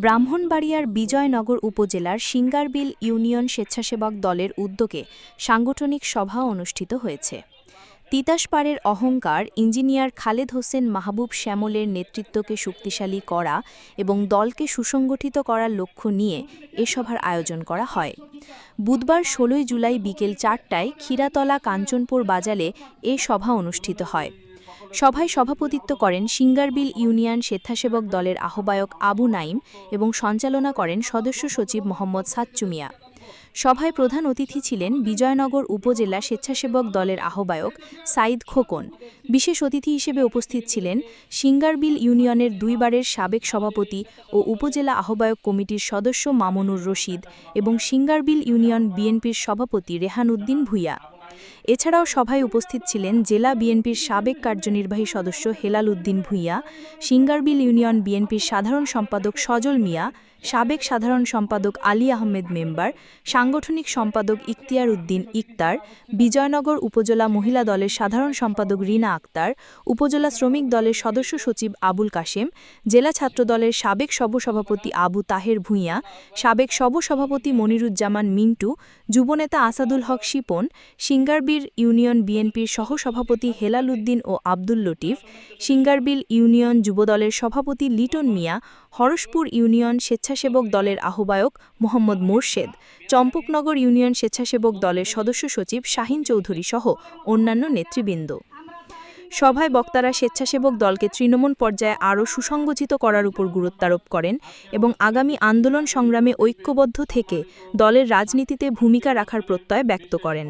ব্রাহ্মণবাড়িয়ার বিজয়নগর উপজেলার সিঙ্গারবিল ইউনিয়ন স্বেচ্ছাসেবক দলের উদ্যোগে সাংগঠনিক সভা অনুষ্ঠিত হয়েছে। তিতাসপাড়ের অহংকার ইঞ্জিনিয়ার খালেদ হোসেন মাহবুব শ্যামলের নেতৃত্বকে শক্তিশালী করা এবং দলকে সুসংগঠিত করার লক্ষ্য নিয়ে এ সভার আয়োজন করা হয়। বুধবার ১৬ জুলাই বিকেল ৪টায় ক্ষীরাতলা কাঞ্চনপুর বাজারে এ সভা অনুষ্ঠিত হয়। সভায় সভাপতিত্ব করেন সিঙ্গারবিল ইউনিয়ন স্বেচ্ছাসেবক দলের আহ্বায়ক আবু নাইম এবং সঞ্চালনা করেন সদস্য সচিব মোহাম্মদ সাচ্চু মিয়া। সভায় প্রধান অতিথি ছিলেন বিজয়নগর উপজেলা স্বেচ্ছাসেবক দলের আহ্বায়ক সাইদ খোকন। বিশেষ অতিথি হিসেবে উপস্থিত ছিলেন সিঙ্গারবিল ইউনিয়নের দুইবারের সাবেক সভাপতি ও উপজেলা আহ্বায়ক কমিটির সদস্য মামুনুর রশিদ এবং সিঙ্গারবিল ইউনিয়ন বিএনপির সভাপতি রেহান উদ্দিন ভূঁইয়া। এছাড়াও সভায় উপস্থিত ছিলেন জেলা বিএনপির সাবেক কার্যনির্বাহী সদস্য হেলাল উদ্দিন ভূঁইয়া, সিঙ্গারবিল ইউনিয়ন বিএনপির সাধারণ সম্পাদক সজল মিয়া, সাবেক সাধারণ সম্পাদক আলী আহমেদ মেম্বার, সাংগঠনিক সম্পাদক ইখতিয়ার উদ্দিন ইকতার, বিজয়নগর উপজেলা মহিলা দলের সাধারণ সম্পাদক রিনা আক্তার, উপজেলা শ্রমিক দলের সদস্য সচিব আবুল কাশেম, জেলা ছাত্র দলের সাবেক সভাপতি আবু তাহের ভূঁইয়া, সাবেক সভাপতি মনিরুজ্জামান মিন্টু, যুবনেতা আসাদুল হক শিপন, সিঙ্গারবিল ইউনিয়ন বিএনপির সহসভাপতি হেলাল উদ্দিন ও আব্দুল লতিফ, সিঙ্গারবিল ইউনিয়ন যুবদলের সভাপতি লিটন মিয়া, হরসপুর ইউনিয়ন স্বেচ্ছাসেবক দলের আহ্বায়ক মোহাম্মদ মোরশেদ, চম্পকনগর ইউনিয়ন স্বেচ্ছাসেবক দলের সদস্য সচিব শাহিন চৌধুরী সহ অন্যান্য নেতৃবৃন্দ। সভায় বক্তারা স্বেচ্ছাসেবক দলকে তৃণমূল পর্যায়ে আরও সুসংগঠিত করার উপর গুরুত্বারোপ করেন এবং আগামী আন্দোলন সংগ্রামে ঐক্যবদ্ধ থেকে দলের রাজনীতিতে ভূমিকা রাখার প্রত্যয় ব্যক্ত করেন।